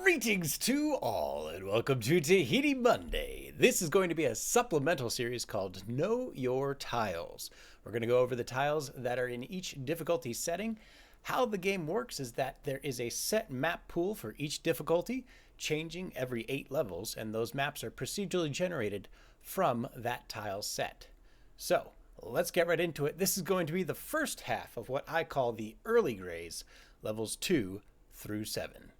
Greetings to all, and welcome to Tahiti Monday. This is going to be a supplemental series called Know Your Tiles. We're going to go over the tiles that are in each difficulty setting. How the game works is that there is a set map pool for each difficulty, changing every 8 levels, and those maps are procedurally generated from that tile set. So, let's get right into it. This is going to be the first half of what I call the early grays, levels 2 through 7.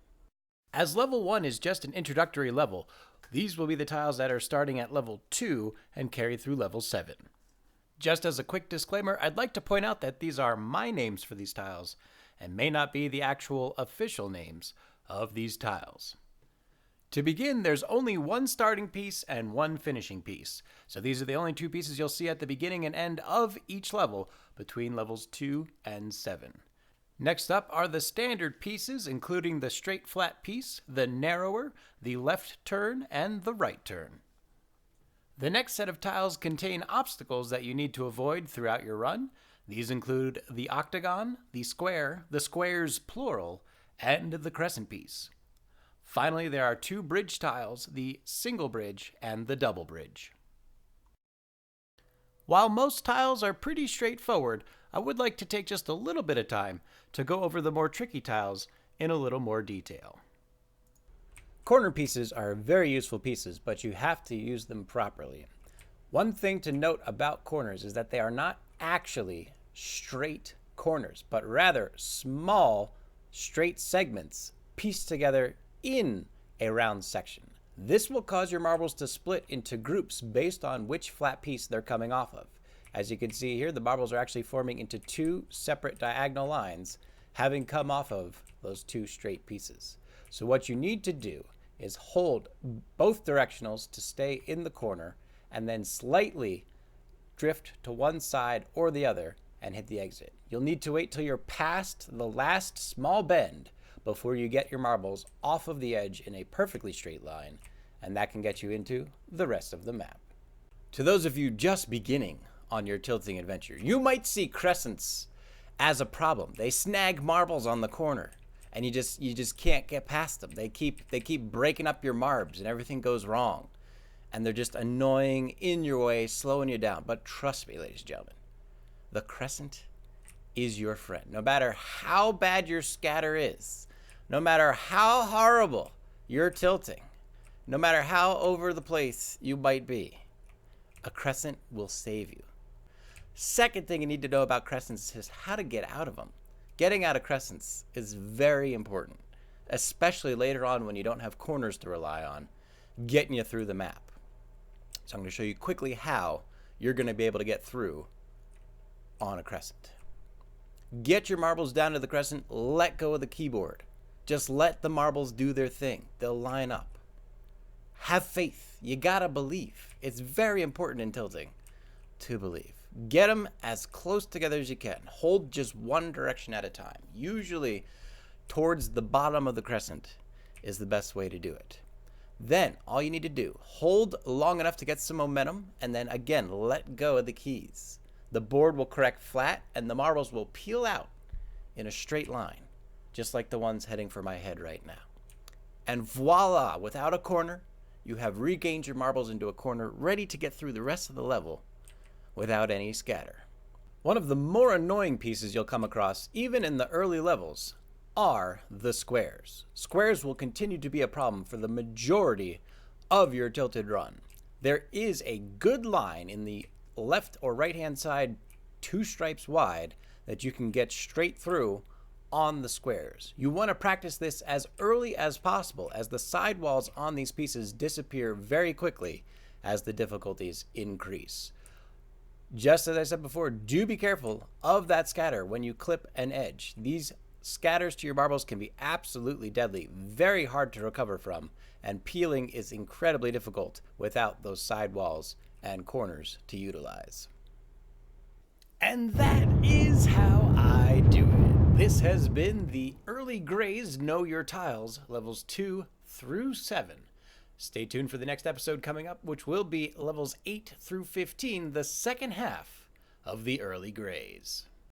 As level 1 is just an introductory level, these will be the tiles that are starting at level 2 and carry through level 7. Just as a quick disclaimer, I'd like to point out that these are my names for these tiles and may not be the actual official names of these tiles. To begin, there's only one starting piece and one finishing piece, so these are the only 2 pieces you'll see at the beginning and end of each level between levels 2 and 7. Next up are the standard pieces, including the straight flat piece, the narrower, the left turn, and the right turn. The next set of tiles contain obstacles that you need to avoid throughout your run. These include the octagon, the square, the squares plural, and the crescent piece. Finally, there are 2 bridge tiles, the single bridge and the double bridge. While most tiles are pretty straightforward, I would like to take just a little bit of time to go over the more tricky tiles in a little more detail. Corner pieces are very useful pieces, but you have to use them properly. One thing to note about corners is that they are not actually straight corners, but rather small, straight segments pieced together in a round section. This will cause your marbles to split into groups based on which flat piece they're coming off of. As you can see here, the marbles are actually forming into 2 separate diagonal lines, having come off of those 2 straight pieces. So what you need to do is hold both directionals to stay in the corner, and then slightly drift to one side or the other and hit the exit. You'll need to wait till you're past the last small bend before you get your marbles off of the edge in a perfectly straight line, and that can get you into the rest of the map. To those of you just beginning on your tilting adventure, you might see crescents as a problem. They snag marbles on the corner, and you just can't get past them. They keep breaking up your marbs, and everything goes wrong, and they're just annoying, in your way, slowing you down. But trust me, ladies and gentlemen, the crescent is your friend. No matter how bad your scatter is, no matter how horrible you're tilting, no matter how over the place you might be, a crescent will save you. Second thing you need to know about crescents is how to get out of them. Getting out of crescents is very important, especially later on when you don't have corners to rely on, getting you through the map. So I'm going to show you quickly how you're going to be able to get through on a crescent. Get your marbles down to the crescent, let go of the keyboard. Just let the marbles do their thing. They'll line up. Have faith. You gotta believe. It's very important in tilting to believe. Get them as close together as you can. Hold just one direction at a time. Usually towards the bottom of the crescent is the best way to do it. Then all you need to do, hold long enough to get some momentum, and then again let go of the keys. The board will correct flat and the marbles will peel out in a straight line, just like the ones heading for my head right now. And voila, without a corner, you have regained your marbles into a corner, ready to get through the rest of the level without any scatter. One of the more annoying pieces you'll come across, even in the early levels, are the squares. Squares will continue to be a problem for the majority of your tilted run. There is a good line in the left or right hand side, 2 stripes wide, that you can get straight through on the squares. You want to practice this as early as possible, as the sidewalls on these pieces disappear very quickly as the difficulties increase. Just as I said before, do be careful of that scatter when you clip an edge. These scatters to your marbles can be absolutely deadly, very hard to recover from, and peeling is incredibly difficult without those sidewalls and corners to utilize. And that is how I do it. This has been the Early Grays Know Your Tiles, levels 2 through 7. Stay tuned for the next episode coming up, which will be levels 8 through 15, the second half of the Early Grays.